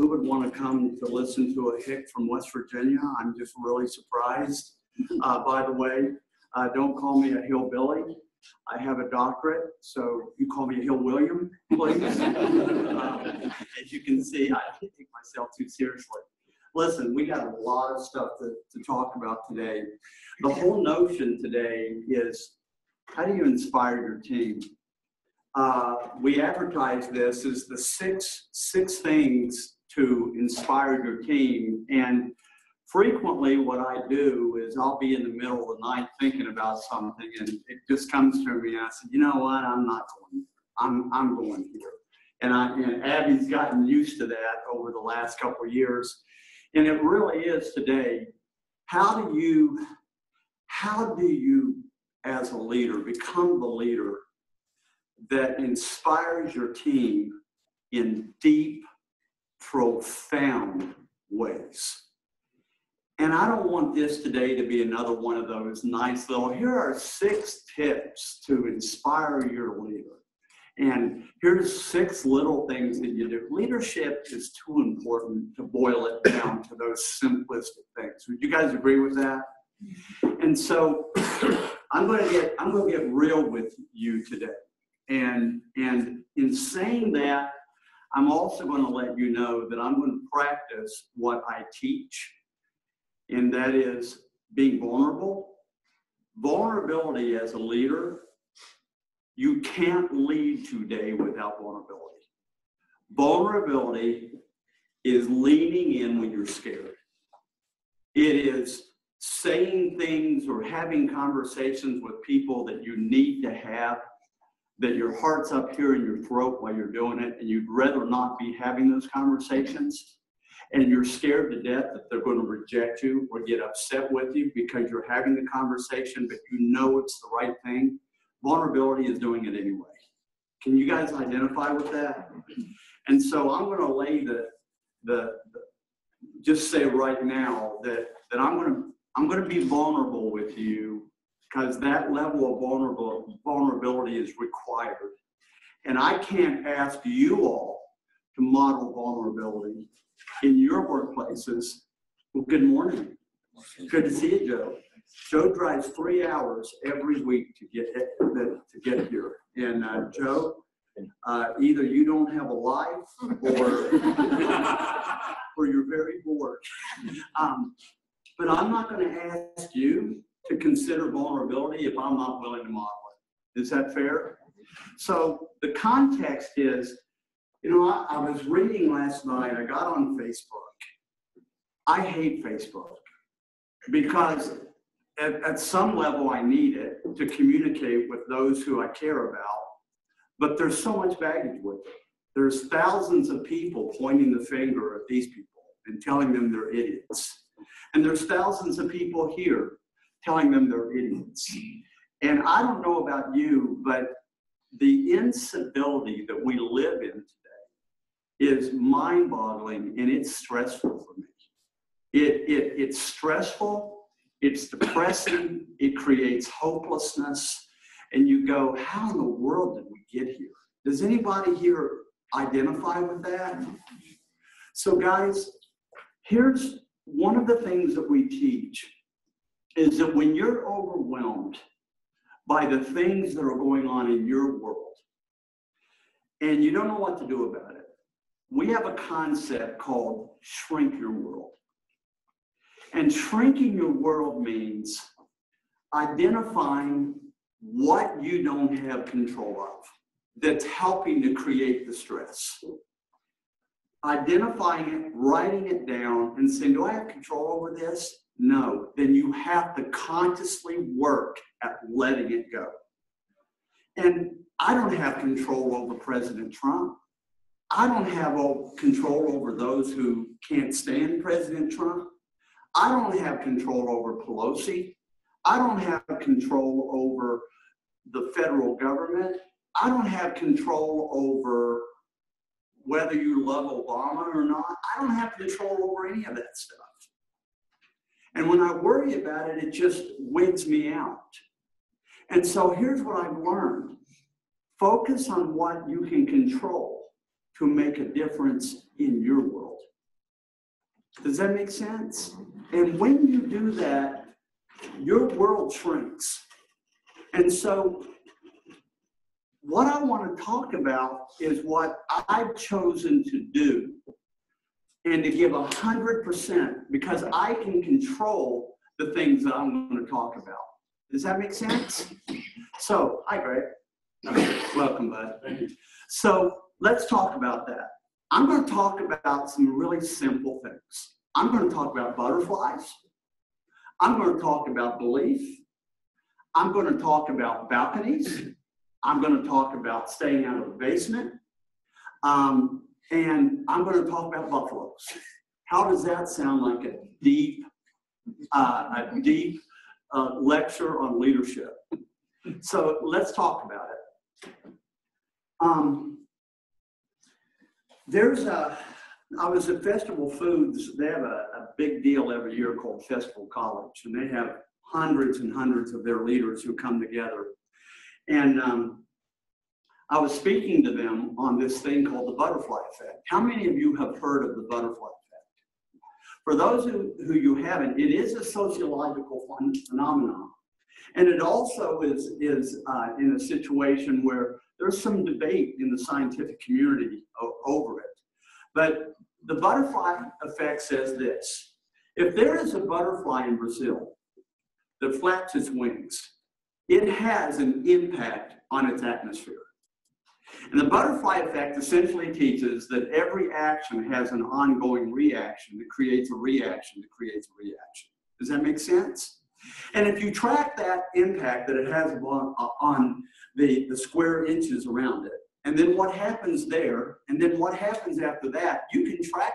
who would want to come to listen to a hick from West Virginia? I'm just really surprised. By the way, don't call me a hillbilly. I have a doctorate, so you call me a Hill William, please. As you can see, I don't take myself too seriously. Listen, we got a lot of stuff to talk about today. The whole notion today is, how do you inspire your team? We advertise this as the six things to inspire your team. And frequently what I do is I'll be in the middle of the night thinking about something, and it just comes to me, and I said, you know what, I'm not going. I'm going here. And Abby's gotten used to that over the last couple of years. And it really is today, how do you as a leader become the leader that inspires your team in deep, profound ways? And I don't want this today to be another one of those nice little, here are 6 tips to inspire your leader. And here's 6 little things that you do. Leadership is too important to boil it down to those simplistic things. Would you guys agree with that? And so I'm going to get real with you today. And in saying that, I'm also going to let you know that I'm going to practice what I teach, and that is being vulnerable. Vulnerability as a leader, you can't lead today without vulnerability. Vulnerability is leaning in when you're scared. It is saying things or having conversations with people that you need to have, that your heart's up here in your throat while you're doing it, and you'd rather not be having those conversations, and you're scared to death that they're going to reject you or get upset with you because you're having the conversation, but you know it's the right thing. Vulnerability is doing it anyway. Can you guys identify with that? And so I'm going to lay just say right now that I'm going to be vulnerable with you, because that level of vulnerability is required. And I can't ask you all to model vulnerability in your workplaces. Well, good morning. Good to see you, Joe. Joe drives 3 hours every week to get here. And Joe, either you don't have a life or you're very bored. But I'm not going to ask you to consider vulnerability if I'm not willing to model it. Is that fair? So the context is, I was reading last night, I got on Facebook. I hate Facebook because at some level I need it to communicate with those who I care about, but there's so much baggage with it. There's thousands of people pointing the finger at these people and telling them they're idiots. And there's thousands of people here telling them they're idiots. And I don't know about you, but the incivility that we live in today is mind-boggling, and it's stressful for me. It's stressful, it's depressing, it creates hopelessness, and you go, how in the world did we get here? Does anybody here identify with that? So guys, here's one of the things that we teach is that when you're overwhelmed by the things that are going on in your world and you don't know what to do about it, we have a concept called shrink your world. And shrinking your world means identifying what you don't have control of that's helping to create the stress. Identifying it, writing it down, and saying, do I have control over this? No. Then you have to consciously work at letting it go. And I don't have control over President Trump. I don't have control over those who can't stand President Trump. I don't have control over Pelosi. I don't have control over the federal government. I don't have control over whether you love Obama or not. I don't have control over any of that stuff. And when I worry about it, it just wigs me out. And so here's what I've learned. Focus on what you can control to make a difference in your world. Does that make sense? And when you do that, your world shrinks. And so what I want to talk about is what I've chosen to do and to give 100% because I can control the things that I'm going to talk about. Does that make sense? So, hi, Greg. Welcome, bud. Thank you. So let's talk about that. I'm going to talk about some really simple things. I'm going to talk about butterflies. I'm going to talk about belief. I'm going to talk about balconies. I'm going to talk about staying out of the basement. And I'm going to talk about buffaloes. How does that sound like a deep lecture on leadership? So let's talk about it. I was at Festival Foods. They have a big deal every year called Festival College, and they have hundreds and hundreds of their leaders who come together. And I was speaking to them on this thing called the butterfly effect. How many of you have heard of the butterfly effect? For those who you haven't, it is a sociological phenomenon. And it also is in a situation where there's some debate in the scientific community over it. But the butterfly effect says this: if there is a butterfly in Brazil that flaps its wings, it has an impact on its atmosphere. And the butterfly effect essentially teaches that every action has an ongoing reaction that creates a reaction that creates a reaction. Does that make sense? And if you track that impact that it has on the square inches around it, and then what happens there, and then what happens after that, you can track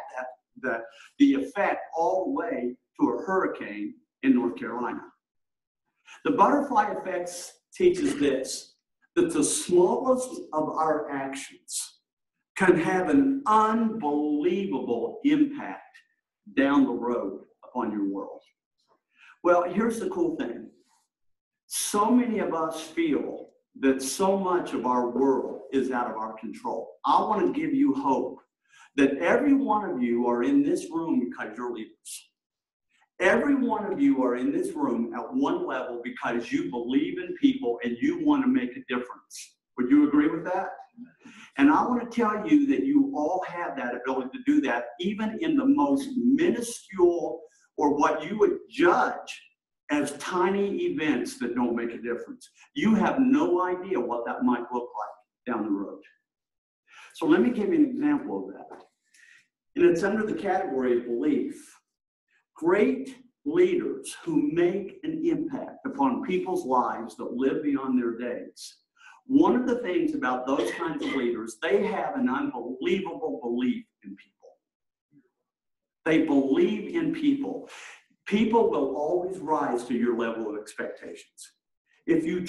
the effect all the way to a hurricane in North Carolina. The butterfly effect teaches this, that the smallest of our actions can have an unbelievable impact down the road upon your world. Well, here's the cool thing. So many of us feel that so much of our world is out of our control. I want to give you hope that every one of you are in this room because you're leaders. Every one of you are in this room at one level because you believe in people and you want to make a difference. Would you agree with that? And I want to tell you that you all have that ability to do that, even in the most minuscule or what you would judge as tiny events that don't make a difference. You have no idea what that might look like down the road. So let me give you an example of that. And it's under the category of belief. Great leaders who make an impact upon people's lives that live beyond their days. One of the things about those kinds of leaders, they have an unbelievable belief in people. They believe in people. People will always rise to your level of expectations. If you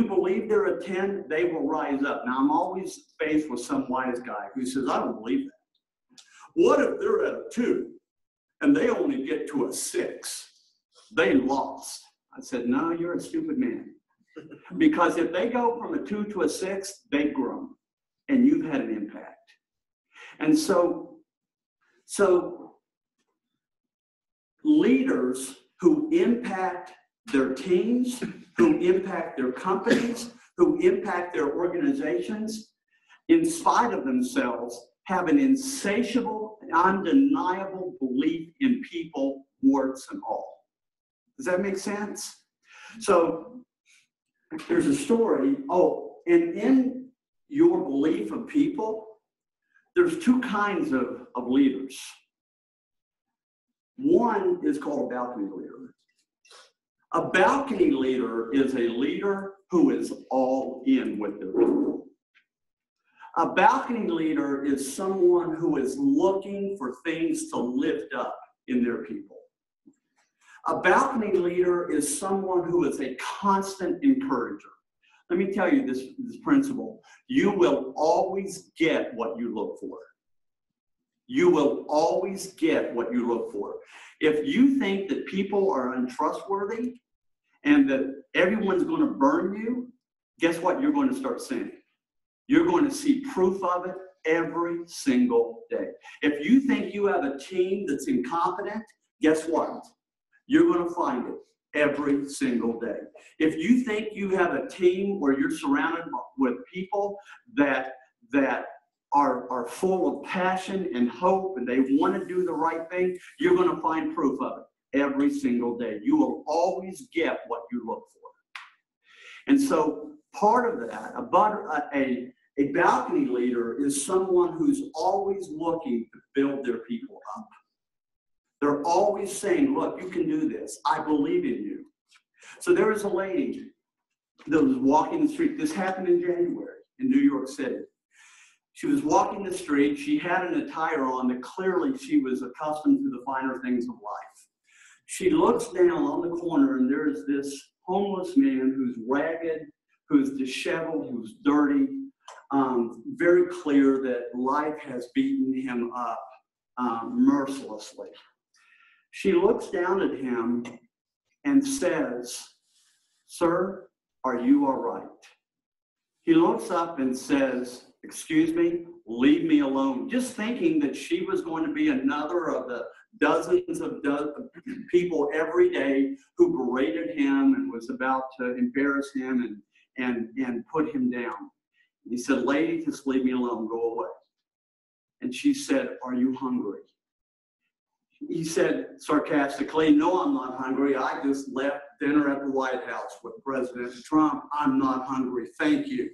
believe they're a 10, they will rise up. Now, I'm always faced with some wise guy who says, I don't believe that. What if they're at a 2 and they only get to a 6? They lost. I said, no, you're a stupid man. Because if they go from a 2 to a 6, they've grown, and you've had an impact. And so leaders who impact their teams, who impact their companies, who impact their organizations, in spite of themselves, have an insatiable, undeniable belief in people, warts and all. Does that make sense? So there's a story. Oh, and in your belief of people, there's two kinds of leaders. One is called a balcony leader. A balcony leader is a leader who is all in with their people. A balcony leader is someone who is looking for things to lift up in their people. A balcony leader is someone who is a constant encourager. Let me tell you this principle. You will always get what you look for. You will always get what you look for. If you think that people are untrustworthy and that everyone's going to burn you, guess what you're going to start seeing? You're going to see proof of it every single day. If you think you have a team that's incompetent, guess what? You're going to find it every single day. If you think you have a team where you're surrounded with people that are full of passion and hope and they want to do the right thing, you're going to find proof of it every single day. You will always get what you look for. And so part of that, a balcony leader is someone who's always looking to build their people up. They're always saying, look, you can do this. I believe in you. So there was a lady that was walking the street. This happened in January in New York City. She was walking the street. She had an attire on that clearly she was accustomed to the finer things of life. She looks down on the corner, and there's this homeless man who's ragged, who's disheveled, who's dirty. Very clear that life has beaten him up mercilessly. She looks down at him and says, "Sir, are you all right?" He looks up and says, "Excuse me, leave me alone," just thinking that she was going to be another of the dozens of people every day who berated him and was about to embarrass him and put him down. He said, "Lady, just leave me alone, go away." And she said, "Are you hungry?" He said sarcastically, "No, I'm not hungry. I just left dinner at the White House with President Trump. I'm not hungry, thank you."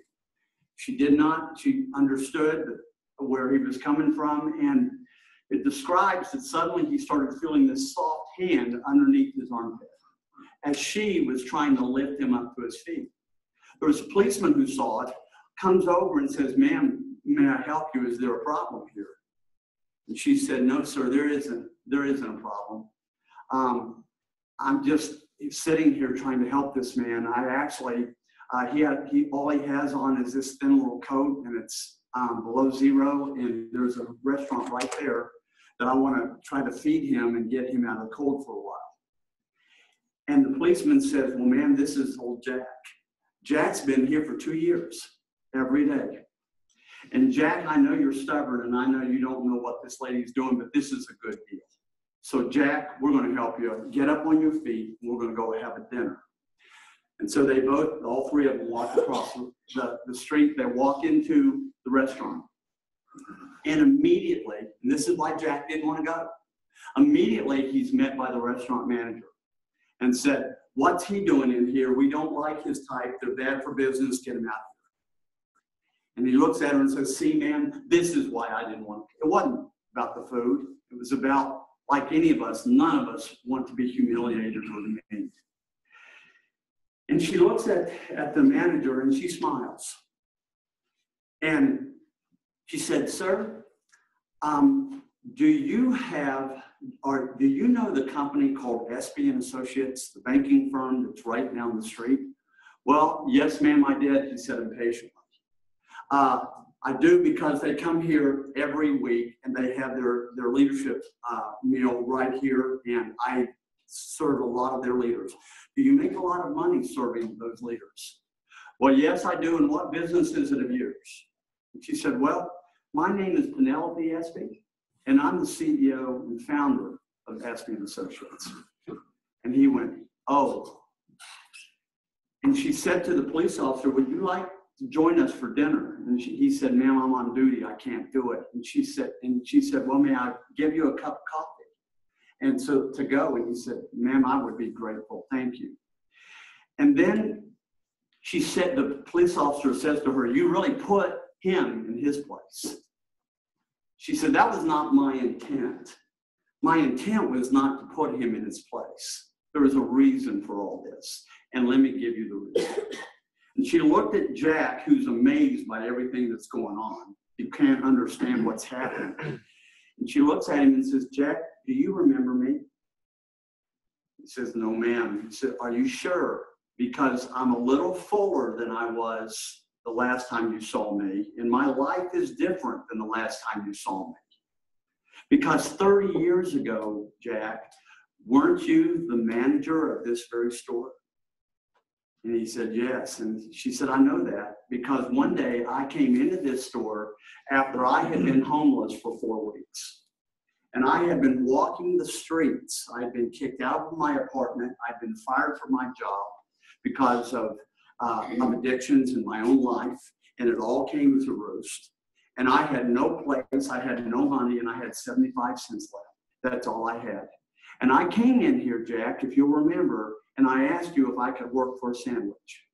She did not. She understood where he was coming from, and it describes that suddenly he started feeling this soft hand underneath his armpit as she was trying to lift him up to his feet. There was a policeman who saw it, comes over and says, "Ma'am, may I help you? Is there a problem here?" And she said, "No, sir, there isn't a problem. I'm just sitting here trying to help this man. I actually, all he has on is this thin little coat, and it's below zero, and there's a restaurant right there that I want to try to feed him and get him out of the cold for a while." And the policeman says, "Well, ma'am, this is old Jack. Jack's been here for 2 years, every day. And Jack, I know you're stubborn, and I know you don't know what this lady's doing, but this is a good deal. So Jack, we're going to help you. Get up on your feet, and we're going to go have a dinner." And so they both, all three of them, walked across the street. They walk into the restaurant. And immediately, and this is why Jack didn't want to go, immediately he's met by the restaurant manager and said, "What's he doing in here? We don't like his type. They're bad for business. Get him out of here." And he looks at her and says, "See, man, this is why I didn't want to." It wasn't about the food. It was about, like any of us, none of us want to be humiliated or demeaned. And she looks at the manager and she smiles. And she said, "Sir, do you know the company called Espy & Associates, the banking firm that's right down the street?" "Well, yes, ma'am, I did," he said impatiently. "I do, because they come here every week and they have their leadership meal right here, and I serve a lot of their leaders." "Do you make a lot of money serving those leaders?" "Well, yes, I do. And what business is it of yours?" And she said, "Well, my name is Penelope Espy, and I'm the CEO and founder of Espy & Associates." And he went, "Oh." And she said to the police officer, "Would you like to join us for dinner?" And he said, "Ma'am, I'm on duty. I can't do it." And she said, "Well, may I give you a cup of coffee?" And so to go, and he said, "Ma'am, I would be grateful. Thank you." And then she said, the police officer says to her, "You really put him in his place." She said, "That was not my intent. My intent was not to put him in his place. There was a reason for all this. And let me give you the reason." And she looked at Jack, who's amazed by everything that's going on. He can't understand what's happening. And she looks at him and says, "Jack, do you remember me?" He says, "No, ma'am." He said, "Are you sure? Because I'm a little fuller than I was the last time you saw me, and my life is different than the last time you saw me. Because 30 years ago, Jack, weren't you the manager of this very store?" And he said, yes. And she said, I know that because one day I came into this store after I had been homeless for 4 weeks. And I had been walking the streets. I had been kicked out of my apartment. I'd been fired from my job because of addictions in my own life. And it all came to roost. And I had no place, I had no money, and I had 75 cents left. That's all I had. And I came in here, Jack, if you'll remember, and I asked you if I could work for a sandwich.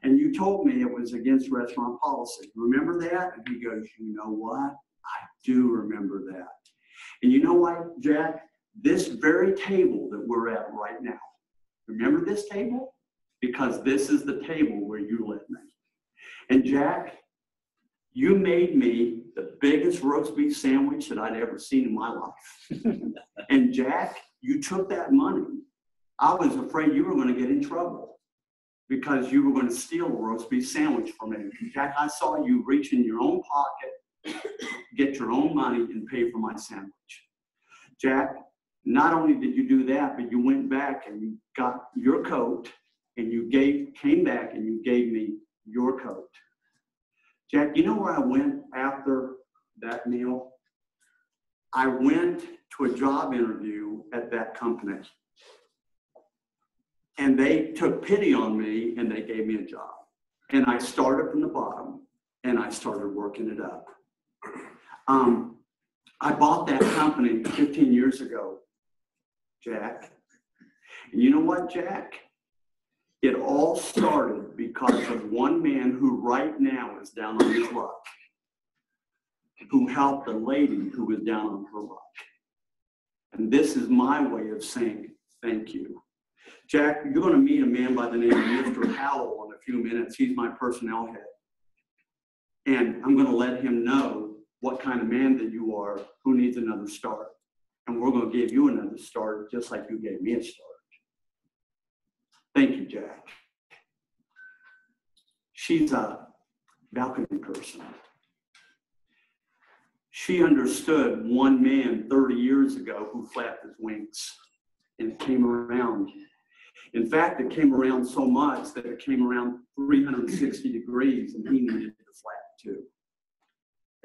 And you told me it was against restaurant policy. Remember that? And he goes, you know what? I do remember that. And you know what, Jack? This very table that we're at right now, remember this table? Because this is the table where you led me. And Jack, you made me the biggest roast beef sandwich that I'd ever seen in my life. And Jack, you took that money. I was afraid you were going to get in trouble because you were going to steal a roast beef sandwich from me. Jack, I saw you reach in your own pocket, get your own money, and pay for my sandwich. Jack, not only did you do that, but you went back and you got your coat and you came back and you gave me your coat. Jack, you know where I went after that meal? I went to a job interview at that company. And they took pity on me and they gave me a job. And I started from the bottom and I started working it up. I bought that company 15 years ago, Jack. And you know what, Jack? It all started because of one man who right now is down on his luck, who helped a lady who was down on her luck. And this is my way of saying thank you. Jack, you're going to meet a man by the name of Mr. Howell in a few minutes. He's my personnel head. And I'm going to let him know what kind of man that you are, who needs another start. And we're going to give you another start just like you gave me a start. Thank you, Jack. She's a balcony person. She understood one man 30 years ago who flapped his wings, and it came around. In fact, it came around so much that it came around 360 degrees, and he needed to flap too.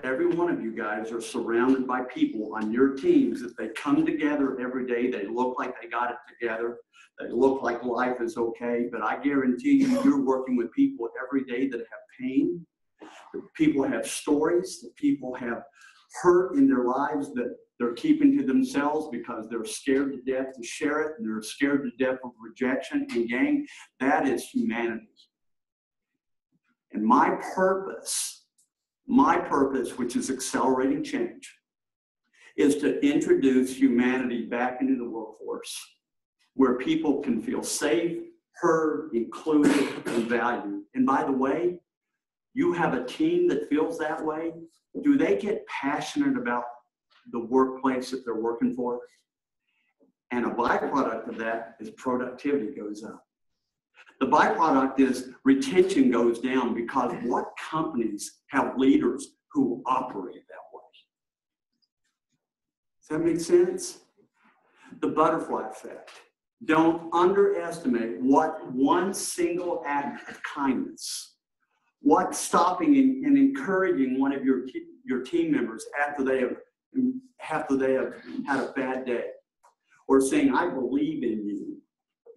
Every one of you guys are surrounded by people on your teams that they come together every day. They look like they got it together. They look like life is okay. But I guarantee you, you're working with people every day that have pain. That people have stories. That people have hurt in their lives that they're keeping to themselves because they're scared to death to share it. And they're scared to death of rejection. And gang, that is humanity. And my purpose, which is accelerating change, is to introduce humanity back into the workforce where people can feel safe, heard, included, and valued. And by the way, you have a team that feels that way. Do they get passionate about the workplace that they're working for? And a byproduct of that is productivity goes up. The byproduct is retention goes down because what companies have leaders who operate that way? Does that make sense? The butterfly effect. Don't underestimate what one single act of kindness, what stopping and encouraging one of your team members after they have had a bad day, or saying, I believe in you.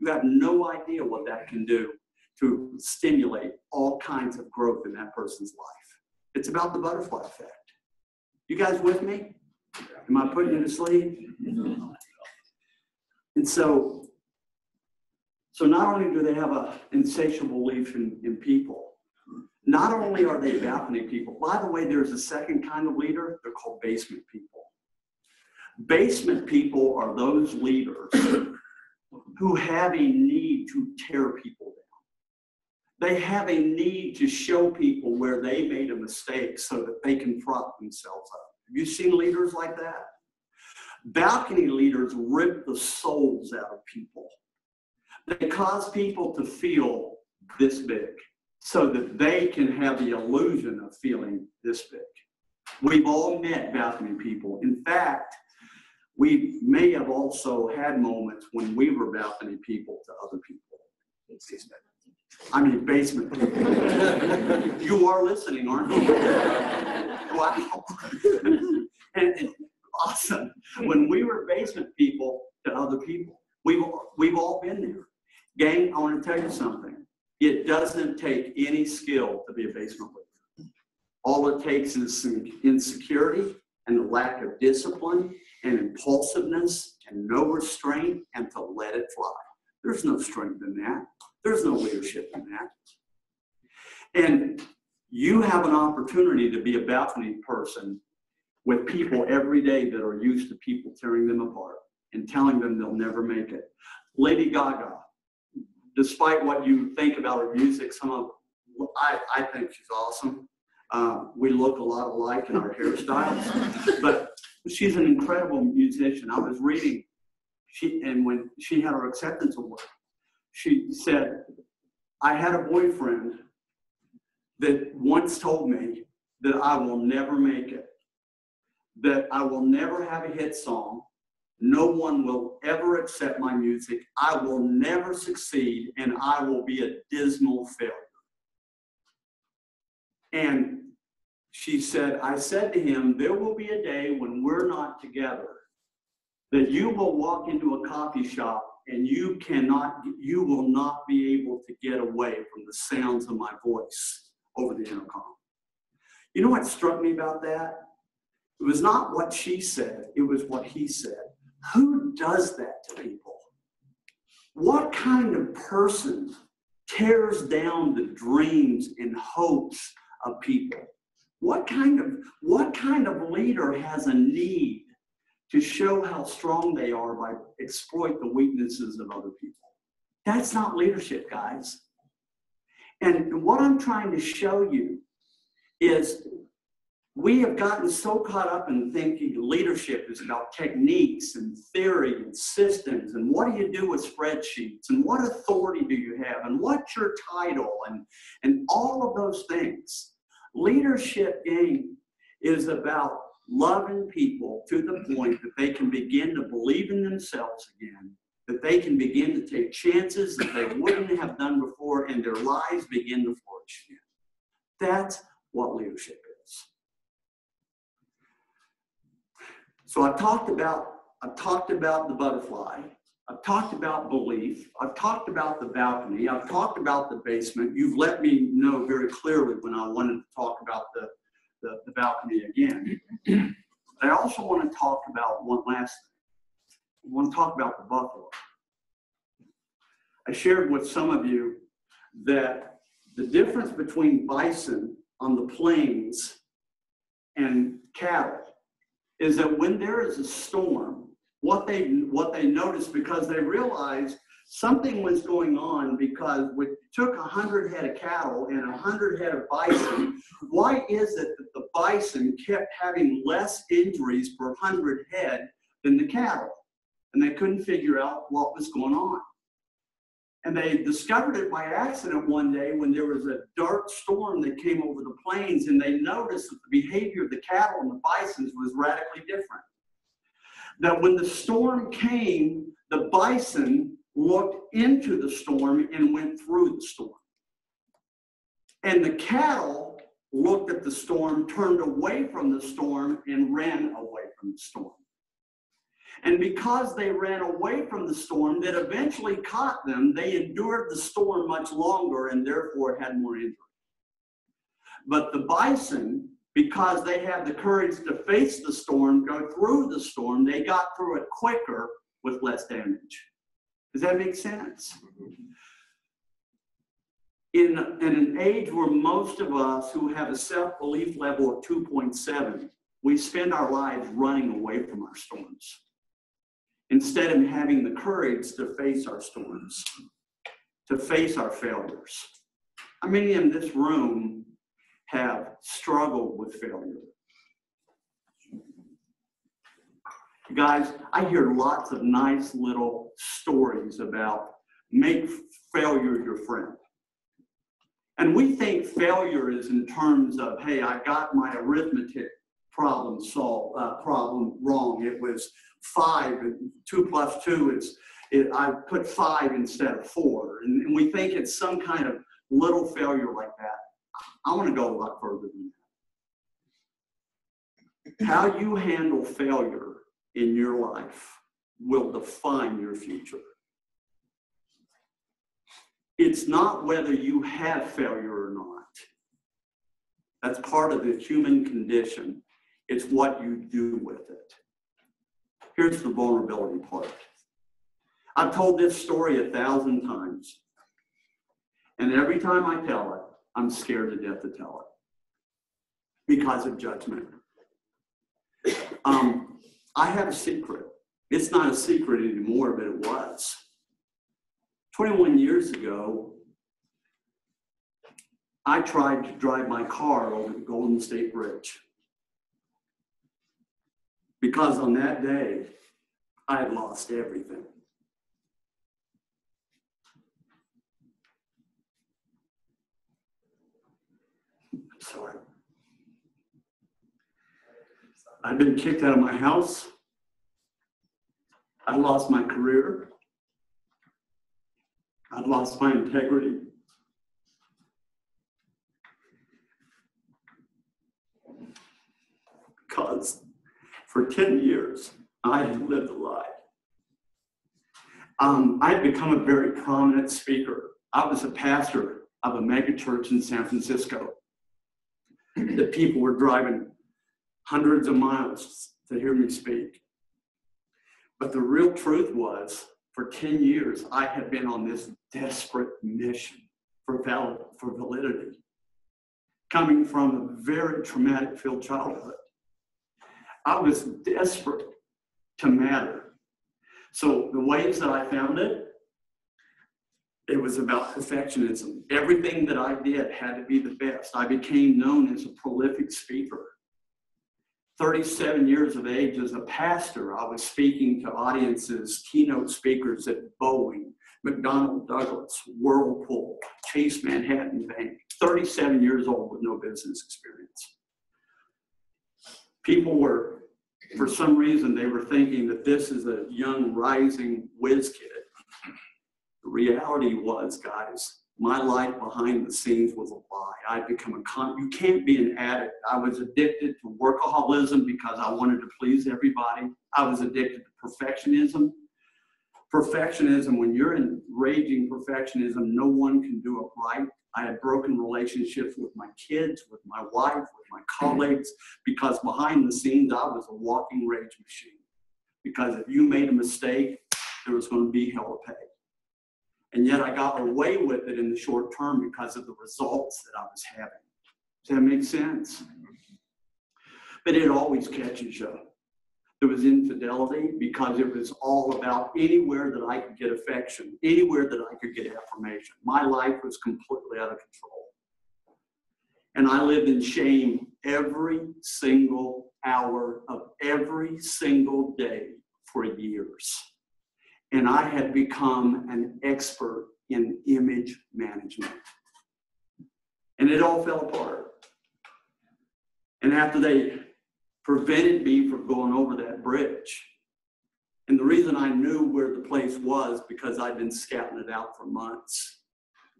You have no idea what that can do to stimulate all kinds of growth in that person's life. It's about the butterfly effect. You guys with me? Am I putting you to sleep? And so not only do they have an insatiable belief in people, not only are they balcony people, by the way, there's a second kind of leader. They're called basement people. Basement people are those leaders who have a need to tear people down. They have a need to show people where they made a mistake so that they can prop themselves up. Have you seen leaders like that? Balcony leaders rip the souls out of people. They cause people to feel this big so that they can have the illusion of feeling this big. We've all met balcony people. In fact, we may have also had moments when we were balcony people to other people. I mean basement people. You are listening, aren't you? Wow. And awesome. When we were basement people to other people, we've all been there. Gang, I want to tell you something. It doesn't take any skill to be a basement leader. All it takes is some insecurity and a lack of discipline and impulsiveness and no restraint and to let it fly. There's no strength in that. There's no leadership in that. And you have an opportunity to be a balcony person with people every day that are used to people tearing them apart and telling them they'll never make it. Lady Gaga, despite what you think about her music, I think she's awesome. We look a lot alike in our hairstyles, but she's an incredible musician. I was reading, and when she had her acceptance award, she said, I had a boyfriend that once told me that I will never make it, that I will never have a hit song, no one will ever accept my music, I will never succeed, and I will be a dismal failure. And she said, I said to him, there will be a day when we're not together, that you will walk into a coffee shop and you will not be able to get away from the sounds of my voice over the intercom. You know what struck me about that? It was not what she said, it was what he said. Who does that to people? What kind of person tears down the dreams and hopes of people? What kind of leader has a need to show how strong they are by exploit the weaknesses of other people? That's not leadership, guys. And what I'm trying to show you is we have gotten so caught up in thinking leadership is about techniques and theory and systems and what do you do with spreadsheets and what authority do you have and what's your title and all of those things. Leadership game is about loving people to the point that they can begin to believe in themselves again, that they can begin to take chances that they wouldn't have done before and their lives begin to flourish again. That's what leadership is. So I've talked about the butterfly. I've talked about belief. I've talked about the balcony. I've talked about the basement. You've let me know very clearly when I wanted to talk about the balcony again. I also want to talk about one last thing. I want to talk about the buffalo. I shared with some of you that the difference between bison on the plains and cattle is that when there is a storm, what they noticed, because they realized something was going on, because we took 100 head of cattle and 100 head of bison. Why is it that the bison kept having less injuries per 100 head than the cattle? And they couldn't figure out what was going on. And they discovered it by accident one day when there was a dark storm that came over the plains, and they noticed that the behavior of the cattle and the bisons was radically different. That when the storm came, the bison looked into the storm and went through the storm. And the cattle looked at the storm, turned away from the storm, and ran away from the storm. And because they ran away from the storm that eventually caught them, they endured the storm much longer and therefore had more injury. But the bison, because they had the courage to face the storm, go through the storm, they got through it quicker with less damage. Does that make sense? In an age where most of us who have a self-belief level of 2.7, we spend our lives running away from our storms, instead of having the courage to face our storms, to face our failures. How many in this room have struggled with failure? Guys, I hear lots of nice little stories about make failure your friend. And we think failure is in terms of, hey, I got my arithmetic problem wrong. It was 5, and 2 plus 2, I put 5 instead of 4. And we think it's some kind of little failure like that, I want to go a lot further than that. How you handle failure in your life will define your future. It's not whether you have failure or not. That's part of the human condition. It's what you do with it. Here's the vulnerability part. I've told this story 1,000 times. And every time I tell it, I'm scared to death to tell it because of judgment. I have a secret. It's not a secret anymore, but it was. 21 years ago, I tried to drive my car over the Golden State Bridge. Because on that day, I had lost everything. Sorry. I'd been kicked out of my house. I lost my career. I'd lost my integrity. Because for 10 years, I had lived a lie. I had become a very prominent speaker. I was a pastor of a mega church in San Francisco. The people were driving hundreds of miles to hear me speak. But the real truth was, for 10 years, I had been on this desperate mission for validity, coming from a very traumatic-filled childhood. I was desperate to matter. So the ways that I found it, it was about perfectionism. Everything that I did had to be the best. I became known as a prolific speaker. 37 years of age as a pastor, I was speaking to audiences, keynote speakers at Boeing, McDonnell Douglas, Whirlpool, Chase Manhattan Bank. 37 years old with no business experience. People were, for some reason, they were thinking that this is a young, rising whiz kid. The reality was, guys, my life behind the scenes was a lie. I'd become you can't be an addict. I was addicted to workaholism because I wanted to please everybody. I was addicted to perfectionism. Perfectionism, when you're in raging perfectionism, no one can do it right. I had broken relationships with my kids, with my wife, with my colleagues, because behind the scenes, I was a walking rage machine. Because if you made a mistake, there was going to be hell to pay. And yet I got away with it in the short term because of the results that I was having. Does that make sense? But it always catches you. There was infidelity because it was all about anywhere that I could get affection, anywhere that I could get affirmation. My life was completely out of control. And I lived in shame every single hour of every single day for years. And I had become an expert in image management. And it all fell apart. And after they prevented me from going over that bridge, and the reason I knew where the place was because I'd been scouting it out for months,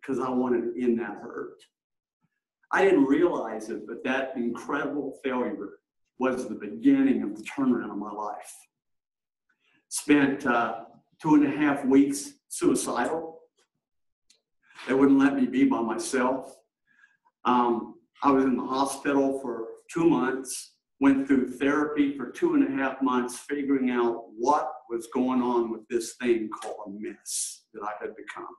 because I wanted to end that hurt. I didn't realize it, but that incredible failure was the beginning of the turnaround of my life. Spent 2.5 weeks suicidal. They wouldn't let me be by myself. I was in the hospital for 2 months, went through therapy for 2.5 months, figuring out what was going on with this thing called a mess that I had become.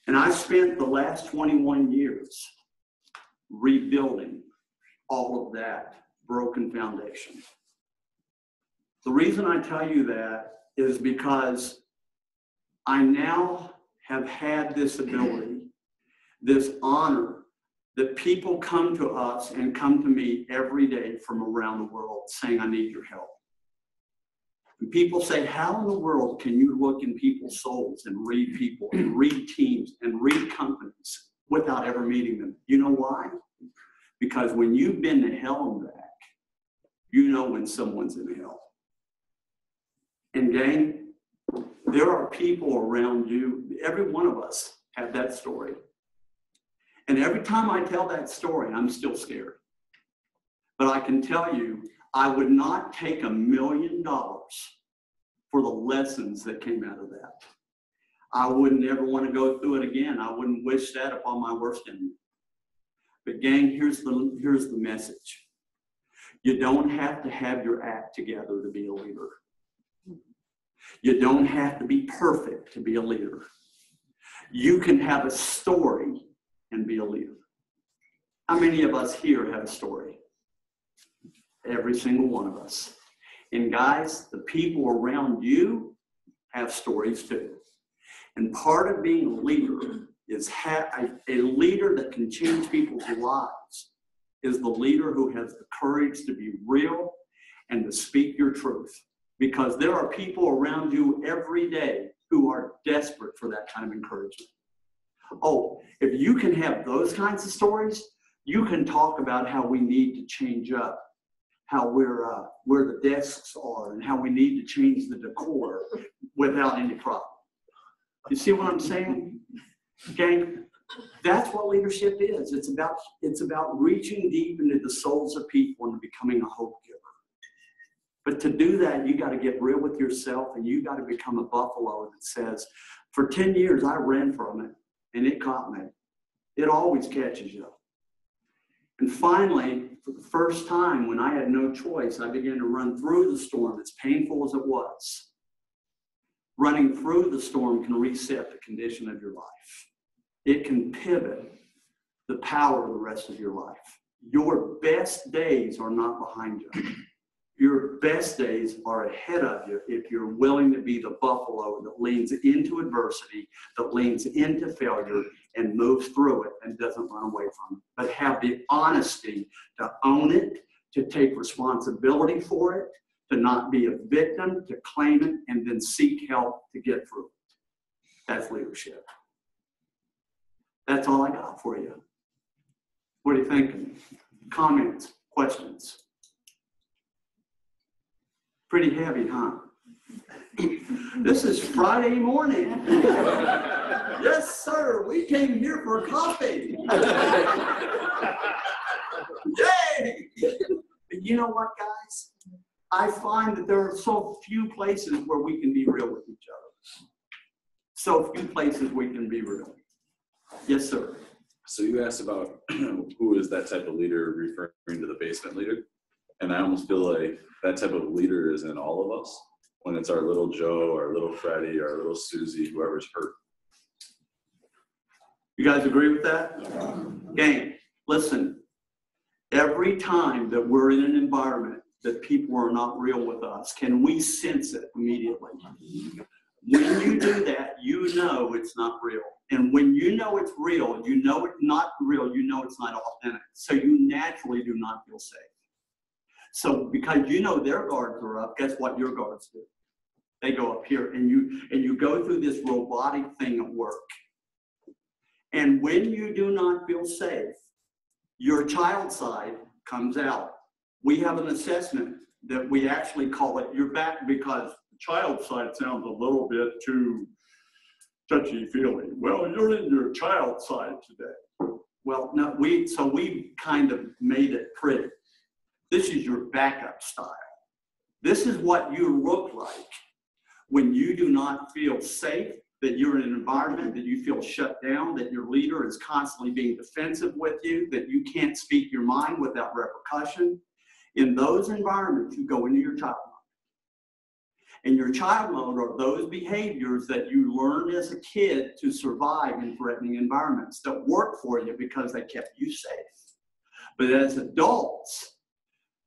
And I spent the last 21 years rebuilding all of that broken foundation. The reason I tell you that is because I now have had this ability, this honor, that people come to us and come to me every day from around the world saying, I need your help. And people say, how in the world can you look in people's souls and read people and read teams and read companies without ever meeting them? You know why? Because when you've been to hell and back, you know when someone's in hell. And gang, there are people around you, every one of us have that story. And every time I tell that story, I'm still scared. But I can tell you, I would not take $1 million for the lessons that came out of that. I wouldn't ever want to go through it again. I wouldn't wish that upon my worst enemy. But gang, here's the message. You don't have to have your act together to be a leader. You don't have to be perfect to be a leader. You can have a story and be a leader. How many of us here have a story? Every single one of us. And guys, the people around you have stories too. And part of being a leader is a leader that can change people's lives is the leader who has the courage to be real and to speak your truth. Because there are people around you every day who are desperate for that kind of encouragement. Oh, if you can have those kinds of stories, you can talk about how we need to change up, how where the desks are, and how we need to change the decor without any problem. You see what I'm saying? Gang, that's what leadership is. It's about reaching deep into the souls of people and becoming a hope giver. But to do that, you got to get real with yourself, and you got to become a buffalo that says, for 10 years I ran from it, and it caught me. It always catches you. And finally, for the first time, when I had no choice, I began to run through the storm, as painful as it was. Running through the storm can reset the condition of your life. It can pivot the power of the rest of your life. Your best days are not behind you. Your best days are ahead of you if you're willing to be the buffalo that leans into adversity, that leans into failure, and moves through it and doesn't run away from it. But have the honesty to own it, to take responsibility for it, to not be a victim, to claim it, and then seek help to get through it. That's leadership. That's all I got for you. What are you thinking? Comments, questions? Pretty heavy, huh? This is Friday morning. Yes, sir. We came here for coffee. Yay! But you know what, guys? I find that there are so few places where we can be real with each other. So few places we can be real. Yes, sir. So you asked about who is that type of leader, referring to the basement leader. And I almost feel like that type of leader is in all of us. When it's our little Joe, our little Freddie, our little Susie, whoever's hurt. You guys agree with that? Gang, listen. Every time that we're in an environment that people are not real with us, can we sense it immediately? When you do that, you know it's not real. And when you know it's real, you know it's not real, you know it's not authentic. So you naturally do not feel safe. So because you know their guards are up, guess what your guards do? They go up here, and you go through this robotic thing at work. And when you do not feel safe, your child side comes out. We have an assessment that we actually call it your back, because the child side sounds a little bit too touchy-feely. Well, you're in your child side today. Well, no, we kind of made it pretty. This is your backup style. This is what you look like when you do not feel safe, that you're in an environment that you feel shut down, that your leader is constantly being defensive with you, that you can't speak your mind without repercussion. In those environments, you go into your child mode. And your child mode are those behaviors that you learned as a kid to survive in threatening environments that work for you because they kept you safe. But as adults,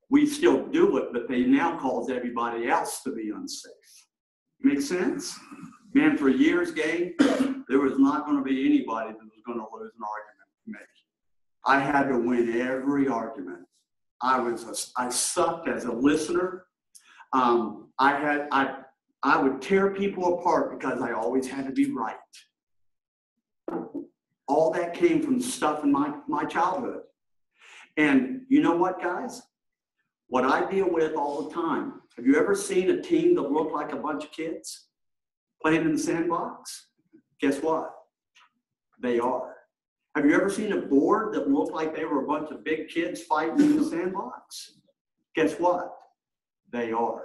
we still do it, but they now cause everybody else to be unsafe. Make sense? Man, for years, gang, there was not going to be anybody that was going to lose an argument with me. I had to win every argument. I sucked as a listener. I would tear people apart because I always had to be right. All that came from stuff in my childhood. And you know what, guys? What I deal with all the time. Have you ever seen a team that looked like a bunch of kids playing in the sandbox? Guess what? They are. Have you ever seen a board that looked like they were a bunch of big kids fighting in the sandbox? Guess what? They are.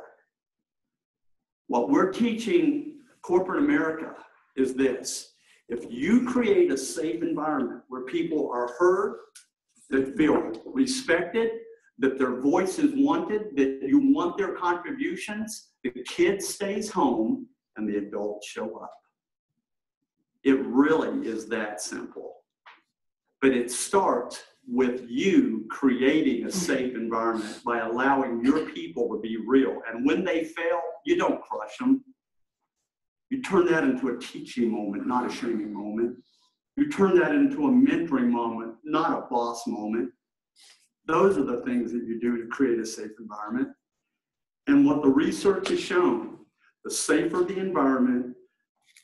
What we're teaching corporate America is this. If you create a safe environment where people are heard, that feel respected, that their voice is wanted, that you want their contributions, the kid stays home and the adults show up. It really is that simple. But it starts with you creating a safe environment by allowing your people to be real. And when they fail, you don't crush them. You turn that into a teaching moment, not a shaming moment. You turn that into a mentoring moment, not a boss moment. Those are the things that you do to create a safe environment. And what the research has shown, the safer the environment,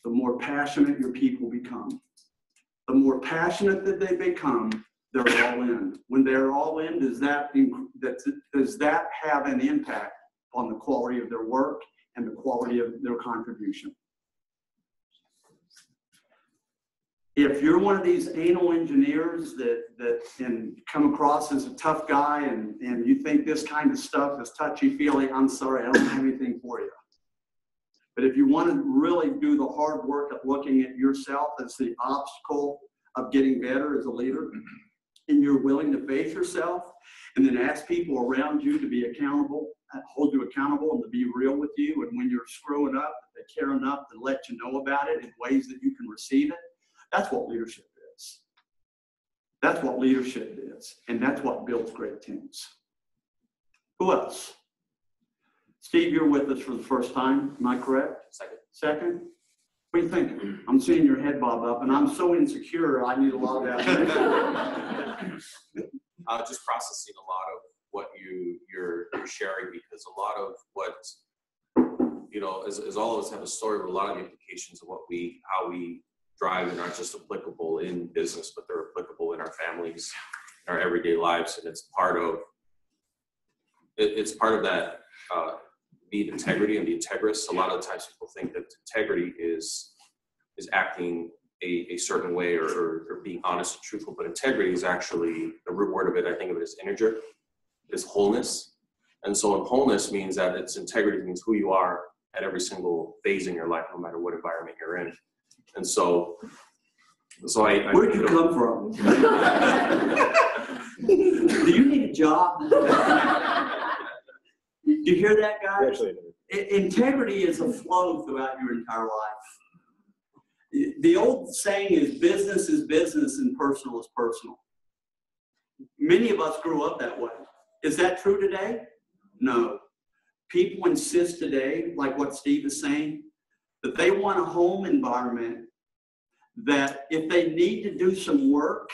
the more passionate your people become. The more passionate that they become, they're all in. When they're all in, does that have an impact on the quality of their work and the quality of their contribution? If you're one of these anal engineers that can come across as a tough guy and you think this kind of stuff is touchy-feely, I'm sorry, I don't have anything for you. But if you want to really do the hard work of looking at yourself as the obstacle of getting better as a leader, and you're willing to face yourself and then ask people around you to be accountable, hold you accountable and to be real with you, and when you're screwing up, they care enough to let you know about it in ways that you can receive it, that's what leadership is. That's what leadership is, and that's what builds great teams. Who else? Steve, you're with us for the first time, am I correct? Second. Second? What are you thinking? I'm seeing your head bob up, and I'm so insecure, I need a lot of that. Just processing a lot of what you're sharing, because a lot of what, you know, as all of us have a story, but a lot of the implications of how we drive and aren't just applicable in business, but they're applicable in our families, in our everyday lives, and it's part of that being integrity and the integrist. A lot of the times people think that integrity is acting a certain way or being honest and truthful, but integrity is actually, the root word of it, I think of it as integer, is wholeness. And so in wholeness means that it's integrity means who you are at every single phase in your life, no matter what environment you're in. And so Where'd you come from? Do you need a job? Do you hear that, guys? Actually, Integrity is a flow throughout your entire life. The old saying is business and personal is personal. Many of us grew up that way. Is that true today? No. People insist today, like what Steve is saying, that they want a home environment that if they need to do some work,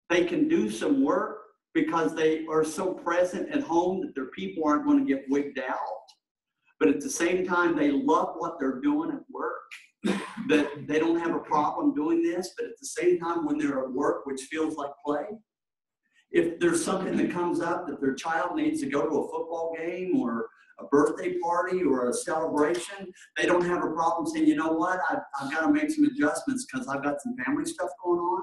they can do some work because they are so present at home that their people aren't going to get wigged out. But at the same time, they love what they're doing at work, that they don't have a problem doing this, but at the same time, when they're at work, which feels like play, if there's something that comes up that their child needs to go to a football game or a birthday party or a celebration, they don't have a problem saying, you know what, I've got to make some adjustments because I've got some family stuff going on.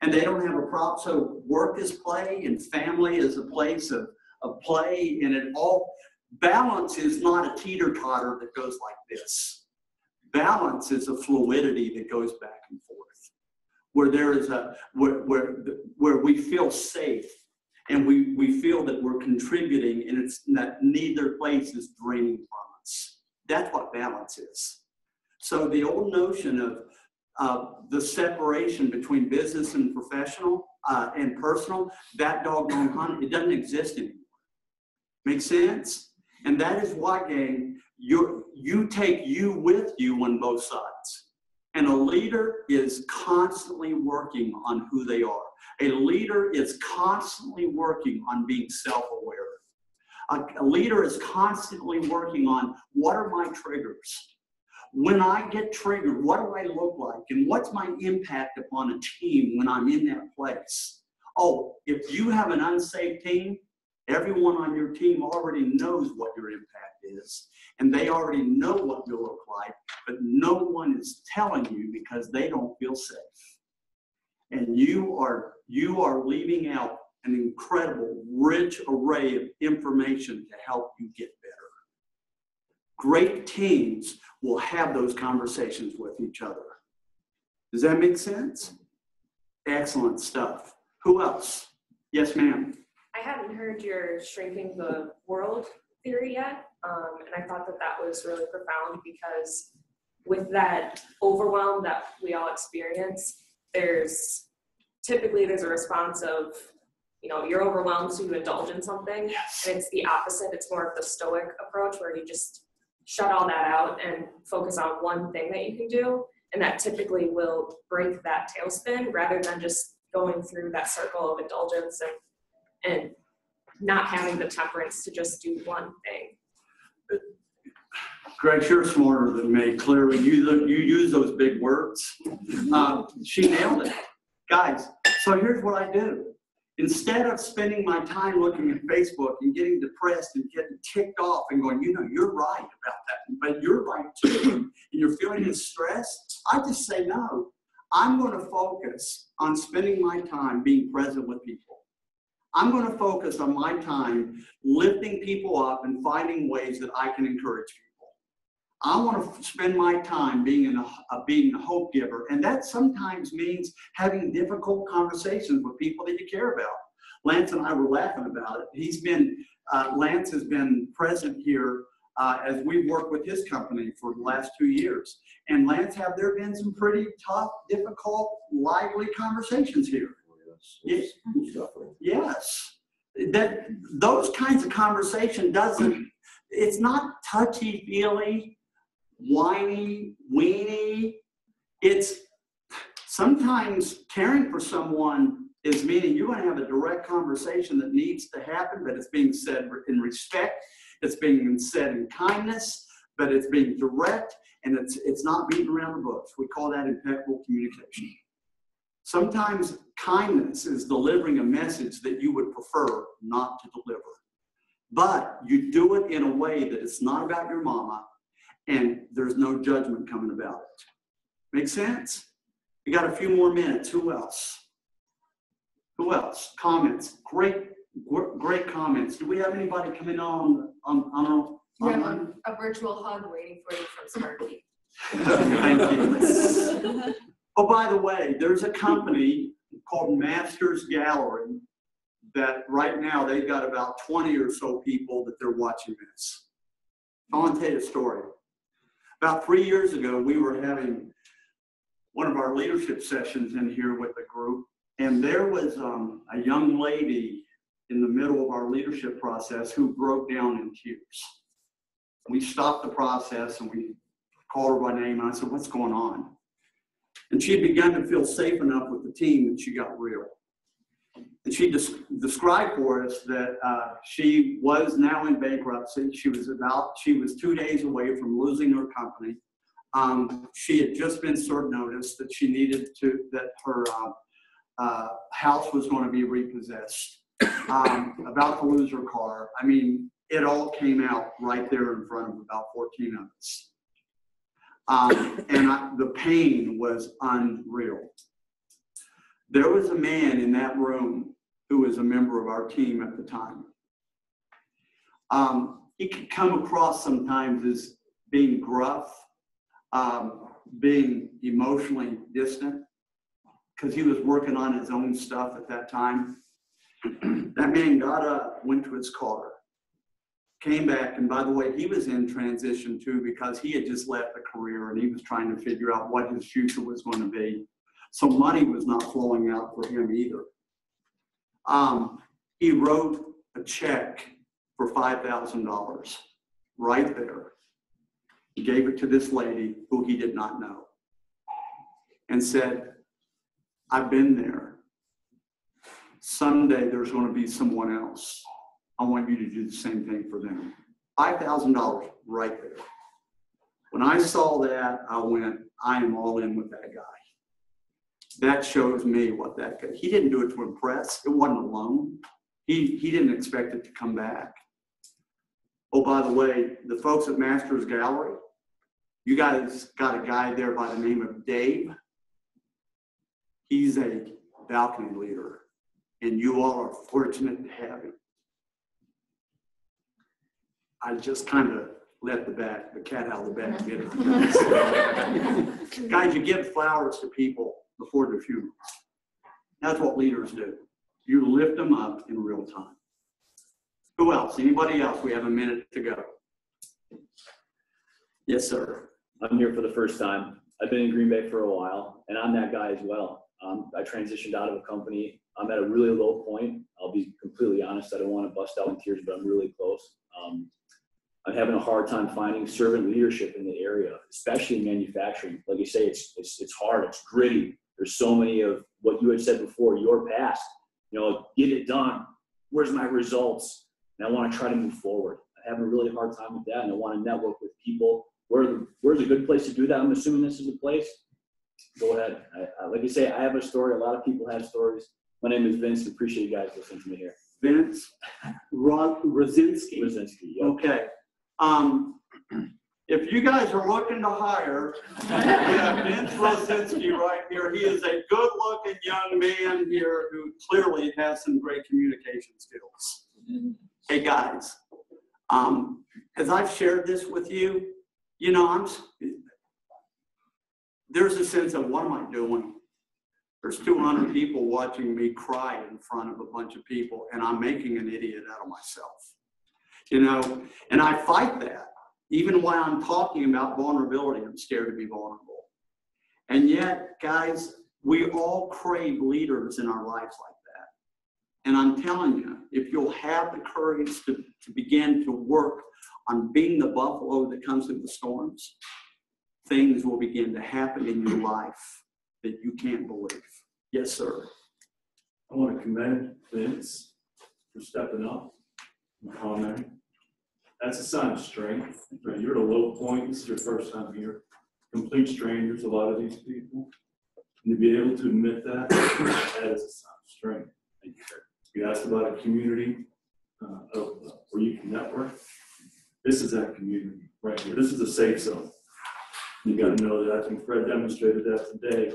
And they don't have a problem. So work is play and family is a place of play, and it all, balance is not a teeter-totter that goes like this. Balance is a fluidity that goes back and forth, where there is where we feel safe and we feel that we're contributing, and it's that neither place is draining from us. That's what balance is. So the old notion of the separation between business and professional and personal, that doggone hunt, it doesn't exist anymore. Make sense? And that is why, gang, you take you with you on both sides. And a leader is constantly working on who they are. A leader is constantly working on being self-aware. A leader is constantly working on, what are my triggers? When I get triggered, what do I look like? And what's my impact upon a team when I'm in that place? Oh, if you have an unsafe team, everyone on your team already knows what your impact is, and they already know what you look like, but no one is telling you because they don't feel safe. And you are leaving out an incredible, rich array of information to help you get better. Great teams will have those conversations with each other. Does that make sense? Excellent stuff. Who else? Yes, ma'am. I hadn't heard your shrinking the world theory yet, and I thought that was really profound because with that overwhelm that we all experience, there's a response of, you're overwhelmed, so you indulge in something. Yes. And it's the opposite. It's more of the stoic approach where you just shut all that out and focus on one thing that you can do. And that typically will break that tailspin rather than just going through that circle of indulgence and not having the temperance to just do one thing. Greg, you're smarter than me, clearly. You use those big words. She nailed it. Guys, so here's what I do. Instead of spending my time looking at Facebook and getting depressed and getting ticked off and going, you're right about that, but you're right too, and you're feeling this stress, I just say, no, I'm going to focus on spending my time being present with people. I'm going to focus on my time lifting people up and finding ways that I can encourage people. I want to spend my time being a hope giver, and that sometimes means having difficult conversations with people that you care about. Lance and I were laughing about it. Lance has been present here as we've worked with his company for the last 2 years. And Lance, have there been some pretty tough, difficult, lively conversations here? Yes. Yes. Those kinds of conversation it's not touchy-feely, whiny, weeny. It's sometimes caring for someone is meaning you're going to have a direct conversation that needs to happen, but it's being said in respect, it's being said in kindness, but it's being direct, and it's not beating around the bush. We call that impeccable communication. Sometimes kindness is delivering a message that you would prefer not to deliver. But you do it in a way that it's not about your mama, and there's no judgment coming about it. Make sense? We got a few more minutes. Who else? Who else? Comments. Great comments. Do we have anybody coming on? We have a virtual hug waiting for you from Sparky. Thank you. Oh, by the way, there's a company called Masters Gallery that right now they've got about 20 or so people that they're watching this. I want to tell you a story. About 3 years ago, we were having one of our leadership sessions in here with the group, and there was a young lady in the middle of our leadership process who broke down in tears. We stopped the process and we called her by name, and I said, "What's going on?" And she had begun to feel safe enough with the team that she got real. And she described for us that she was now in bankruptcy. She was 2 days away from losing her company. She had just been served notice that that her house was going to be repossessed, about to lose her car. I mean, it all came out right there in front of about 14 of us. The pain was unreal. There was a man in that room who was a member of our team at the time. He could come across sometimes as being gruff, being emotionally distant, because he was working on his own stuff at that time. That man got up, went to his car, came back, and by the way, he was in transition too because he had just left a career and he was trying to figure out what his future was going to be. So money was not flowing out for him either. He wrote a check for $5,000 right there. He gave it to this lady who he did not know and said, "I've been there. Someday there's going to be someone else. I want you to do the same thing for them." $5,000 right there. When I saw that, I went, I am all in with that guy. That shows me what that guy, he didn't do it to impress. It wasn't a loan. He didn't expect it to come back. Oh, by the way, the folks at Masters Gallery, you guys got a guy there by the name of Dave. He's a balcony leader, and you all are fortunate to have him. I just kind of let the cat out of the bag. Get it. Guys, you give flowers to people before their funerals. That's what leaders do. You lift them up in real time. Who else? Anybody else? We have a minute to go. Yes, sir. I'm here for the first time. I've been in Green Bay for a while, and I'm that guy as well. I transitioned out of a company. I'm at a really low point. I'll be completely honest. I don't want to bust out in tears, but I'm really close. I'm having a hard time finding servant leadership in the area, especially in manufacturing. Like you say, it's hard. It's gritty. There's so many of what you had said before, your past. You know, get it done. Where's my results? And I want to try to move forward. I'm having a really hard time with that, and I want to network with people. Where's a good place to do that? I'm assuming this is a place. Go ahead. Like you say, I have a story. A lot of people have stories. My name is Vince. I appreciate you guys listening to me here. Vince Rosinski. Yep. Okay. If you guys are looking to hire, we have Vince Rosinski right here. He is a good-looking young man here who clearly has some great communication skills. Hey guys, as I've shared this with you, you know, there's a sense of what am I doing? There's 200 people watching me cry in front of a bunch of people, and I'm making an idiot out of myself. You know, and I fight that. Even while I'm talking about vulnerability, I'm scared to be vulnerable. And yet, guys, we all crave leaders in our lives like that. And I'm telling you, if you'll have the courage to begin to work on being the buffalo that comes through the storms, things will begin to happen in your life that you can't believe. Yes, sir. I want to commend Vince for stepping up and commenting. That's a sign of strength. You're at a low point. This is your first time here. Complete strangers, a lot of these people. And to be able to admit that, that is a sign of strength. You asked about a community where you can network. This is that community right here. This is a safe zone. You got to know that. I think Fred demonstrated that today.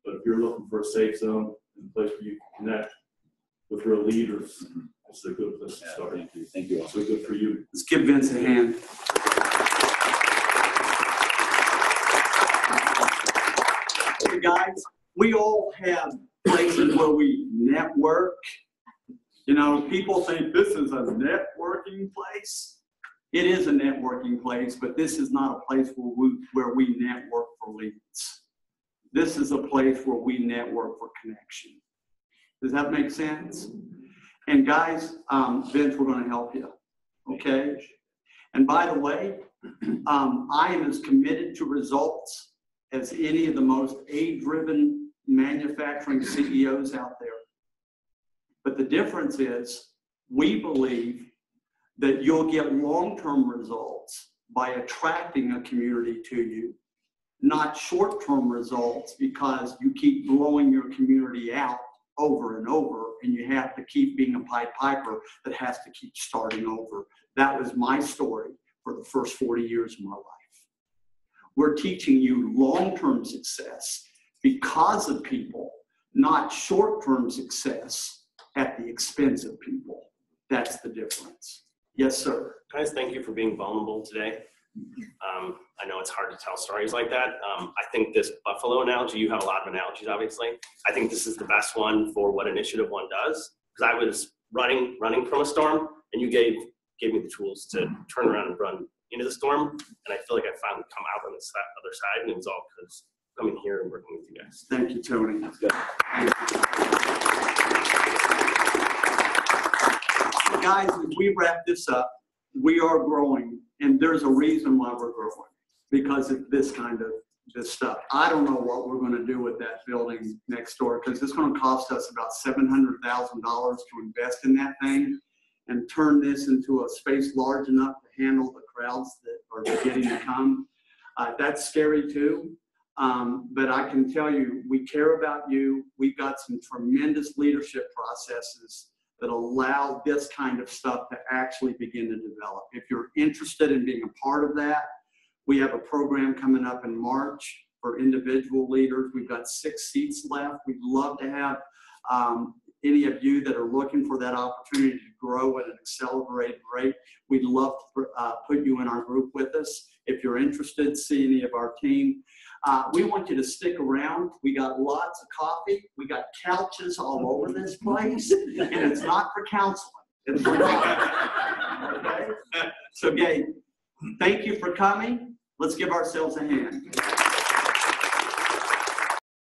But if you're looking for a safe zone and a place where you can connect with real leaders, it's a good place to start. Thank you. Thank you all. So good for you. Let's give Vince a hand. Hey guys, we all have places where we network. You know, people think this is a networking place. It is a networking place, but this is not a place where we network for leads. This is a place where we network for connection. Does that make sense? And guys, Vince, we're going to help you, okay? And by the way, I am as committed to results as any of the most A-driven manufacturing CEOs out there. But the difference is we believe that you'll get long-term results by attracting a community to you, not short-term results because you keep blowing your community out over and over, and you have to keep being a Pied Piper that has to keep starting over. That was my story for the first 40 years of my life. We're teaching you long-term success because of people, not short-term success at the expense of people. That's the difference. Yes, sir. Guys, thank you for being vulnerable today. I know it's hard to tell stories like that. I think this buffalo analogy, you have a lot of analogies, obviously. I think this is the best one for what Initiative One does. Because I was running from a storm, and you gave me the tools to turn around and run into the storm. And I feel like I finally come out on this other side, and it was all because coming here and working with you guys. Thank you, Tony. That's good. Guys, as we wrap this up, we are growing, and there's a reason why we're growing, because of this stuff. I don't know what we're going to do with that building next door, because it's going to cost us about $700,000 to invest in that thing and turn this into a space large enough to handle the crowds that are beginning to come. That's scary too, but I can tell you, we care about you. We've got some tremendous leadership processes that allow this kind of stuff to actually begin to develop. If you're interested in being a part of that, we have a program coming up in March for individual leaders. We've got 6 seats left. We'd love to have Any of you that are looking for that opportunity to grow at an accelerated rate, we'd love to put you in our group with us. If you're interested, see any of our team. We want you to stick around. We got lots of coffee. We got couches all over this place, and it's not for counseling. It's for coffee. Okay? So, Gabe, thank you for coming. Let's give ourselves a hand.